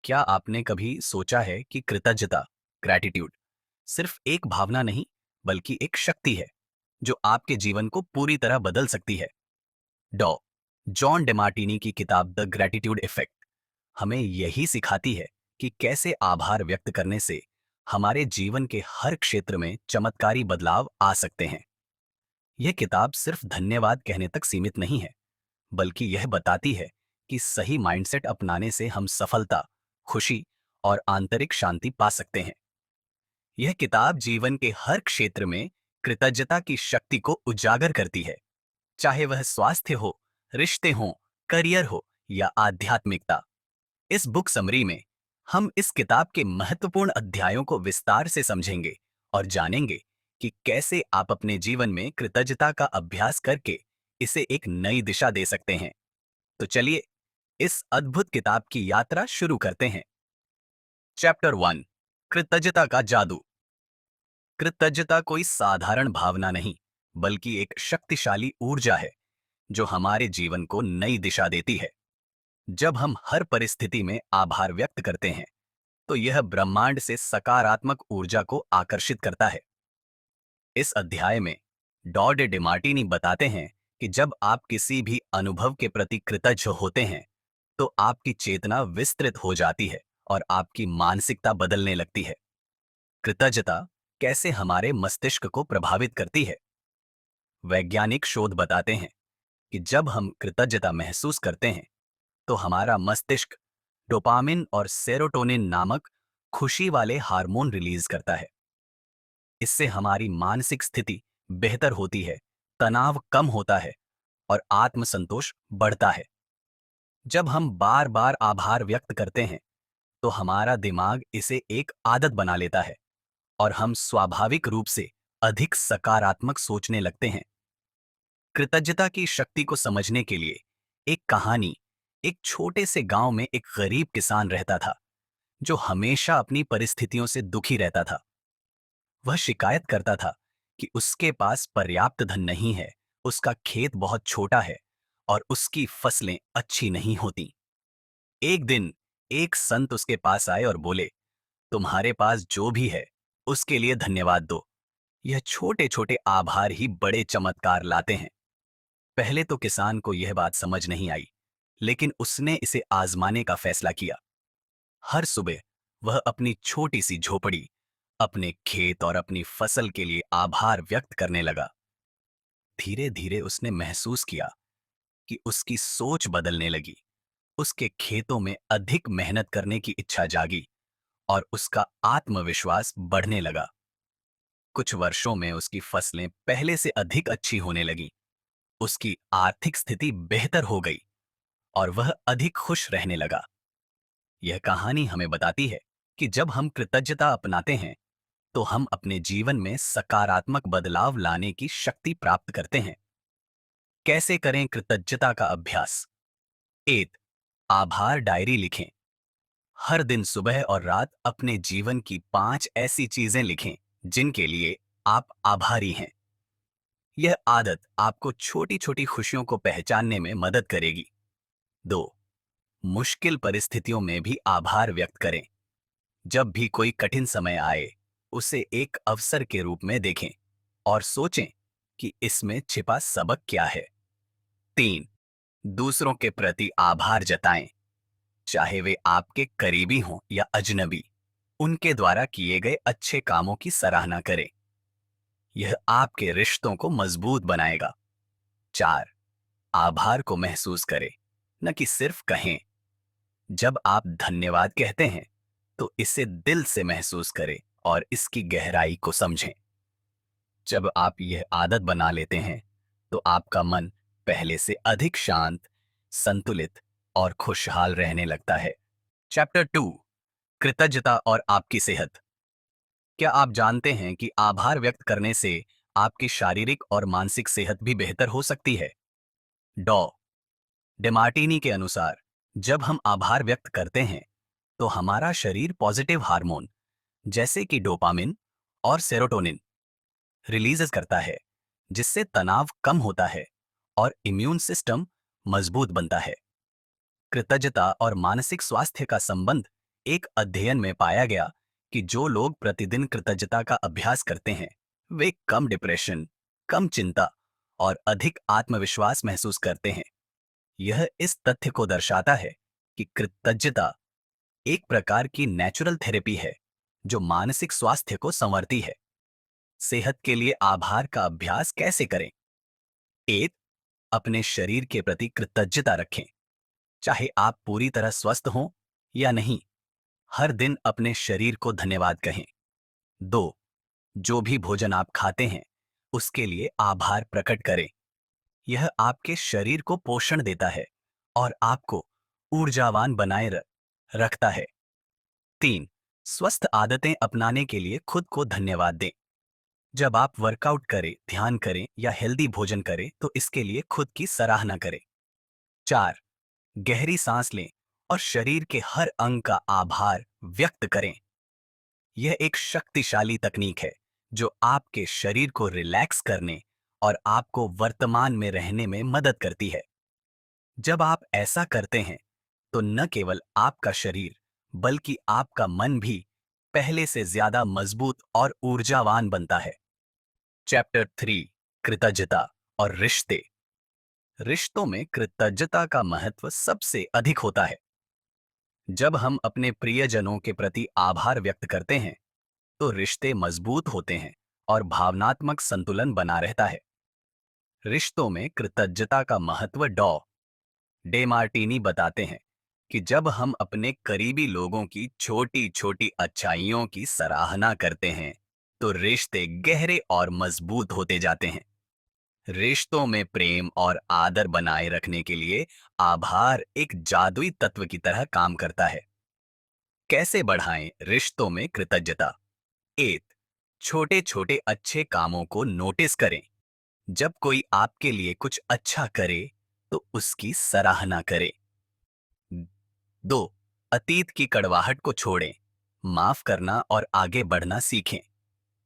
क्या आपने कभी सोचा है कि कृतज्ञता ग्रैटिट्यूड सिर्फ एक भावना नहीं बल्कि एक शक्ति है जो आपके जीवन को पूरी तरह बदल सकती है। डॉ जॉन डेमार्टिनी की किताब द ग्रैटिट्यूड इफेक्ट हमें यही सिखाती है कि कैसे आभार व्यक्त करने से हमारे जीवन के हर क्षेत्र में चमत्कारी बदलाव आ सकते हैं। यह किताब सिर्फ धन्यवाद कहने तक सीमित नहीं है, बल्कि यह बताती है कि सही माइंडसेट अपनाने से हम सफलता, खुशी और आंतरिक शांति पा सकते हैं। यह किताब जीवन के हर क्षेत्र में कृतज्ञता की शक्ति को उजागर करती है, चाहे वह स्वास्थ्य हो, रिश्ते हों, करियर हो या आध्यात्मिकता। इस बुक समरी में हम इस किताब के महत्वपूर्ण अध्यायों को विस्तार से समझेंगे और जानेंगे कि कैसे आप अपने जीवन में कृतज्ञता का अभ्यास करके इसे एक नई दिशा दे सकते हैं। तो चलिए इस अद्भुत किताब की यात्रा शुरू करते हैं। चैप्टर 1, कृतज्ञता का जादू। कृतज्ञता कोई साधारण भावना नहीं, बल्कि एक शक्तिशाली ऊर्जा है जो हमारे जीवन को नई दिशा देती है। जब हम हर परिस्थिति में आभार व्यक्त करते हैं, तो यह ब्रह्मांड से सकारात्मक ऊर्जा को आकर्षित करता है। इस अध्याय में डॉ डेमार्टिनी बताते हैं कि जब आप किसी भी अनुभव के प्रति कृतज्ञ होते हैं, तो आपकी चेतना विस्तृत हो जाती है और आपकी मानसिकता बदलने लगती है। कृतज्ञता कैसे हमारे मस्तिष्क को प्रभावित करती है? वैज्ञानिक शोध बताते हैं कि जब हम कृतज्ञता महसूस करते हैं, तो हमारा मस्तिष्क डोपामिन और सेरोटोनिन नामक खुशी वाले हार्मोन रिलीज करता है। इससे हमारी मानसिक स्थिति बेहतर होती है, तनाव कम होता है और आत्मसंतोष बढ़ता है। जब हम बार बार आभार व्यक्त करते हैं, तो हमारा दिमाग इसे एक आदत बना लेता है और हम स्वाभाविक रूप से अधिक सकारात्मक सोचने लगते हैं। कृतज्ञता की शक्ति को समझने के लिए एक कहानी। एक छोटे से गांव में एक गरीब किसान रहता था जो हमेशा अपनी परिस्थितियों से दुखी रहता था। वह शिकायत करता था कि उसके पास पर्याप्त धन नहीं है, उसका खेत बहुत छोटा है और उसकी फसलें अच्छी नहीं होती। एक दिन एक संत उसके पास आए और बोले, तुम्हारे पास जो भी है उसके लिए धन्यवाद दो। यह छोटे छोटे आभार ही बड़े चमत्कार लाते हैं। पहले तो किसान को यह बात समझ नहीं आई, लेकिन उसने इसे आजमाने का फैसला किया। हर सुबह वह अपनी छोटी सी झोपड़ी, अपने खेत और अपनी फसल के लिए आभार व्यक्त करने लगा। धीरे धीरे उसने महसूस किया कि उसकी सोच बदलने लगी। उसके खेतों में अधिक मेहनत करने की इच्छा जागी और उसका आत्मविश्वास बढ़ने लगा। कुछ वर्षों में उसकी फसलें पहले से अधिक अच्छी होने लगीं। उसकी आर्थिक स्थिति बेहतर हो गई और वह अधिक खुश रहने लगा। यह कहानी हमें बताती है कि जब हम कृतज्ञता अपनाते हैं, तो हम अपने जीवन में सकारात्मक बदलाव लाने की शक्ति प्राप्त करते हैं। कैसे करें कृतज्ञता का अभ्यास? 1, आभार डायरी लिखें। हर दिन सुबह और रात अपने जीवन की 5 ऐसी चीजें लिखें जिनके लिए आप आभारी हैं। यह आदत आपको छोटी छोटी खुशियों को पहचानने में मदद करेगी। 2, मुश्किल परिस्थितियों में भी आभार व्यक्त करें। जब भी कोई कठिन समय आए, उसे एक अवसर के रूप में देखें और सोचें कि इसमें छिपा सबक क्या है। 3, दूसरों के प्रति आभार जताएं, चाहे वे आपके करीबी हों या अजनबी। उनके द्वारा किए गए अच्छे कामों की सराहना करें। यह आपके रिश्तों को मजबूत बनाएगा। 4, आभार को महसूस करें, न कि सिर्फ कहें। जब आप धन्यवाद कहते हैं, तो इसे दिल से महसूस करें और इसकी गहराई को समझें। जब आप यह आदत बना लेते हैं, तो आपका मन पहले से अधिक शांत, संतुलित और खुशहाल रहने लगता है। चैप्टर 2, कृतज्ञता और आपकी सेहत। क्या आप जानते हैं कि आभार व्यक्त करने से आपकी शारीरिक और मानसिक सेहत भी बेहतर हो सकती है? डॉ डेमार्टिनी के अनुसार, जब हम आभार व्यक्त करते हैं, तो हमारा शरीर पॉजिटिव हार्मोन जैसे कि डोपामिन और सेरोटोनिन रिलीज करता है, जिससे तनाव कम होता है और इम्यून सिस्टम मजबूत बनता है। कृतज्ञता और मानसिक स्वास्थ्य का संबंध एक अध्ययन में पाया गया कि जो लोग प्रतिदिन कृतज्ञता का अभ्यास करते हैं, वे कम डिप्रेशन, कम चिंता और अधिक आत्मविश्वास महसूस करते हैं। यह इस तथ्य को दर्शाता है कि कृतज्ञता एक प्रकार की नेचुरल थेरेपी है जो मानसिक स्वास्थ्य को संवारती है। सेहत के लिए आभार का अभ्यास कैसे करें? एक, अपने शरीर के प्रति कृतज्ञता रखें। चाहे आप पूरी तरह स्वस्थ हों या नहीं, हर दिन अपने शरीर को धन्यवाद कहें। 2, जो भी भोजन आप खाते हैं, उसके लिए आभार प्रकट करें। यह आपके शरीर को पोषण देता है और आपको ऊर्जावान बनाए रखता है। 3, स्वस्थ आदतें अपनाने के लिए खुद को धन्यवाद दें। जब आप वर्कआउट करें, ध्यान करें या हेल्दी भोजन करें, तो इसके लिए खुद की सराहना करें। 4, गहरी सांस लें और शरीर के हर अंग का आभार व्यक्त करें। यह एक शक्तिशाली तकनीक है जो आपके शरीर को रिलैक्स करने और आपको वर्तमान में रहने में मदद करती है। जब आप ऐसा करते हैं, तो न केवल आपका शरीर, बल्कि आपका मन भी पहले से ज्यादा मजबूत और ऊर्जावान बनता है। चैप्टर 3, कृतज्ञता और रिश्ते। रिश्तों में कृतज्ञता का महत्व सबसे अधिक होता है। जब हम अपने प्रियजनों के प्रति आभार व्यक्त करते हैं, तो रिश्ते मजबूत होते हैं और भावनात्मक संतुलन बना रहता है। रिश्तों में कृतज्ञता का महत्व डे मार्टिनी बताते हैं कि जब हम अपने करीबी लोगों की छोटी छोटी अच्छाइयों की सराहना करते हैं, तो रिश्ते गहरे और मजबूत होते जाते हैं। रिश्तों में प्रेम और आदर बनाए रखने के लिए आभार एक जादुई तत्व की तरह काम करता है। कैसे बढ़ाएं रिश्तों में कृतज्ञता? एक, छोटे छोटे अच्छे कामों को नोटिस करें। जब कोई आपके लिए कुछ अच्छा करे, तो उसकी सराहना करें। 2, अतीत की कड़वाहट को छोड़ें, माफ करना और आगे बढ़ना सीखें।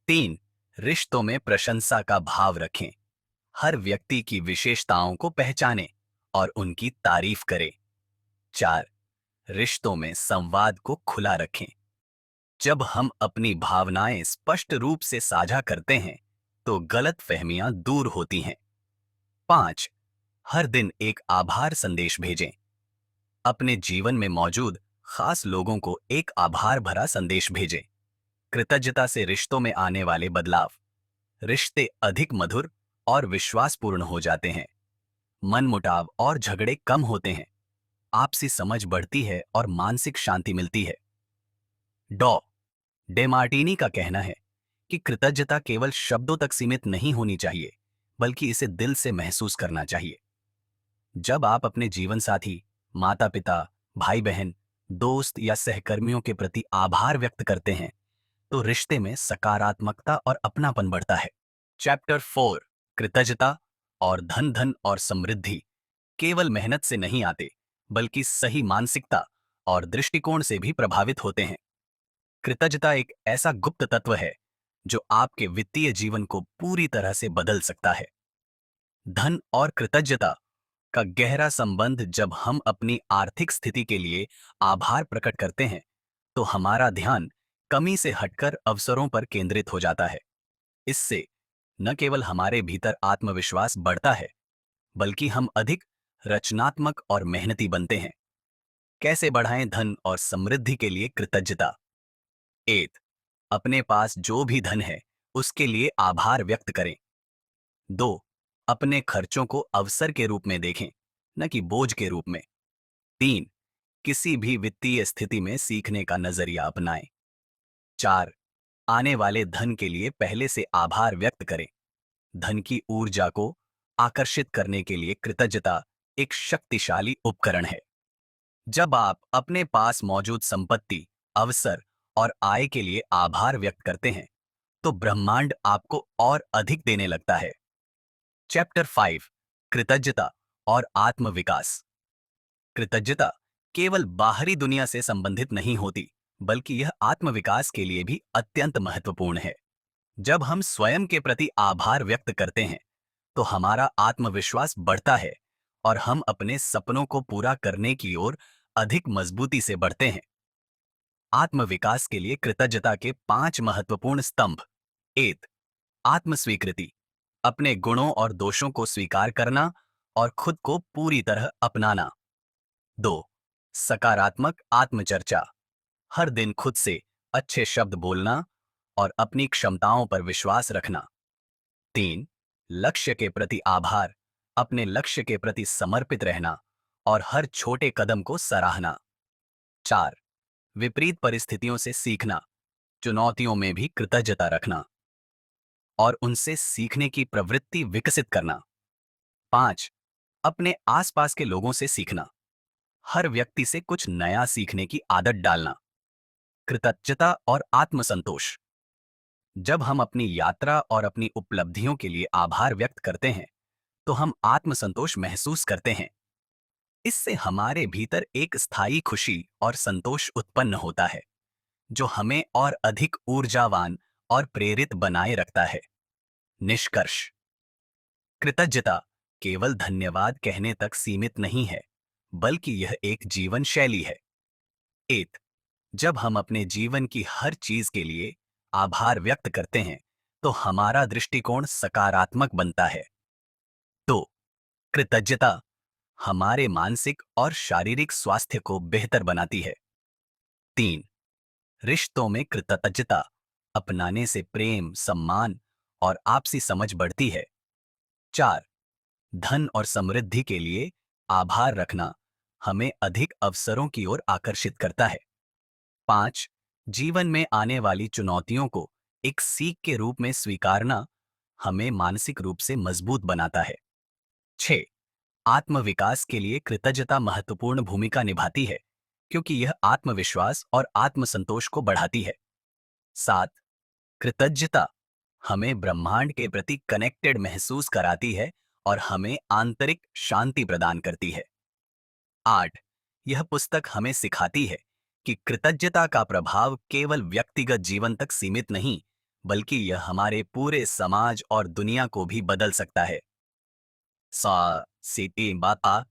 3, रिश्तों में प्रशंसा का भाव रखें। हर व्यक्ति की विशेषताओं को पहचानें और उनकी तारीफ करें। 4, रिश्तों में संवाद को खुला रखें। जब हम अपनी भावनाएं स्पष्ट रूप से साझा करते हैं, तो गलतफहमियां दूर होती हैं। 5, हर दिन एक आभार संदेश भेजें। अपने जीवन में मौजूद खास लोगों को एक आभार भरा संदेश भेजें। कृतज्ञता से रिश्तों में आने वाले बदलाव। रिश्ते अधिक मधुर और विश्वासपूर्ण हो जाते हैं। मनमुटाव और झगड़े कम होते हैं। आपसी समझ बढ़ती है और मानसिक शांति मिलती है। डॉ डेमार्टिनी का कहना है कि कृतज्ञता केवल शब्दों तक सीमित नहीं होनी चाहिए, बल्कि इसे दिल से महसूस करना चाहिए। जब आप अपने जीवन साथी, माता पिता, भाई बहन, दोस्त या सहकर्मियों के प्रति आभार व्यक्त करते हैं, तो रिश्ते में सकारात्मकता और अपनापन बढ़ता है। चैप्टर 4, कृतज्ञता और धन धन और समृद्धि केवल मेहनत से नहीं आते, बल्कि सही मानसिकता और दृष्टिकोण से भी प्रभावित होते हैं। कृतज्ञता एक ऐसा गुप्त तत्व है जो आपके वित्तीय जीवन को पूरी तरह से बदल सकता है। धन और कृतज्ञता का गहरा संबंध। जब हम अपनी आर्थिक स्थिति के लिए आभार प्रकट करते हैं, तो हमारा ध्यान कमी से हटकर अवसरों पर केंद्रित हो जाता है। इससे न केवल हमारे भीतर आत्मविश्वास बढ़ता है, बल्कि हम अधिक रचनात्मक और मेहनती बनते हैं। कैसे बढ़ाएं धन और समृद्धि के लिए कृतज्ञता? एक, अपने पास जो भी धन है, उसके लिए आभार व्यक्त करें। 2, अपने खर्चों को अवसर के रूप में देखें, न कि बोझ के रूप में। 3, किसी भी वित्तीय स्थिति में सीखने का नजरिया अपनाएं। 4, आने वाले धन के लिए पहले से आभार व्यक्त करें। धन की ऊर्जा को आकर्षित करने के लिए कृतज्ञता एक शक्तिशाली उपकरण है। जब आप अपने पास मौजूद संपत्ति, अवसर और आय के लिए आभार व्यक्त करते हैं, तो ब्रह्मांड आपको और अधिक देने लगता है। चैप्टर 5, कृतज्ञता और आत्मविकास। कृतज्ञता केवल बाहरी दुनिया से संबंधित नहीं होती, बल्कि यह आत्मविकास के लिए भी अत्यंत महत्वपूर्ण है। जब हम स्वयं के प्रति आभार व्यक्त करते हैं, तो हमारा आत्मविश्वास बढ़ता है और हम अपने सपनों को पूरा करने की ओर अधिक मजबूती से बढ़ते हैं। आत्मविकास के लिए कृतज्ञता के 5 महत्वपूर्ण स्तंभ। एत आत्मस्वीकृति, अपने गुणों और दोषों को स्वीकार करना और खुद को पूरी तरह अपनाना। 2 सकारात्मक आत्मचर्चा, हर दिन खुद से अच्छे शब्द बोलना और अपनी क्षमताओं पर विश्वास रखना। 3 लक्ष्य के प्रति आभार, अपने लक्ष्य के प्रति समर्पित रहना और हर छोटे कदम को सराहना। 4 विपरीत परिस्थितियों से सीखना, चुनौतियों में भी कृतज्ञता रखना और उनसे सीखने की प्रवृत्ति विकसित करना। 5 अपने आसपास के लोगों से सीखना, हर व्यक्ति से कुछ नया सीखने की आदत डालना। कृतज्ञता और आत्मसंतोष, जब हम अपनी यात्रा और अपनी उपलब्धियों के लिए आभार व्यक्त करते हैं तो हम आत्मसंतोष महसूस करते हैं। इससे हमारे भीतर एक स्थायी खुशी और संतोष उत्पन्न होता है जो हमें और अधिक ऊर्जावान और प्रेरित बनाए रखता है। निष्कर्ष, कृतज्ञता केवल धन्यवाद कहने तक सीमित नहीं है, बल्कि यह एक जीवन शैली है। एक, जब हम अपने जीवन की हर चीज के लिए आभार व्यक्त करते हैं तो हमारा दृष्टिकोण सकारात्मक बनता है। दो, कृतज्ञता हमारे मानसिक और शारीरिक स्वास्थ्य को बेहतर बनाती है। 3 रिश्तों में कृतज्ञता अपनाने से प्रेम, सम्मान और आपसी समझ बढ़ती है। 4 धन और समृद्धि के लिए आभार रखना हमें अधिक अवसरों की ओर आकर्षित करता है। 5 जीवन में आने वाली चुनौतियों को एक सीख के रूप में स्वीकारना हमें मानसिक रूप से मजबूत बनाता है। 6 आत्मविकास के लिए कृतज्ञता महत्वपूर्ण भूमिका निभाती है क्योंकि यह आत्मविश्वास और आत्मसंतोष को बढ़ाती है। 7 कृतज्ञता हमें ब्रह्मांड के प्रति कनेक्टेड महसूस कराती है और हमें आंतरिक शांति प्रदान करती है। 8 यह पुस्तक हमें सिखाती है कि कृतज्ञता का प्रभाव केवल व्यक्तिगत जीवन तक सीमित नहीं, बल्कि यह हमारे पूरे समाज और दुनिया को भी बदल सकता है। सीटी बाता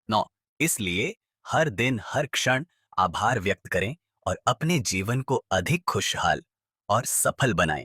9 इसलिए हर दिन हर क्षण आभार व्यक्त करें और अपने जीवन को अधिक खुशहाल और सफल बनाएं।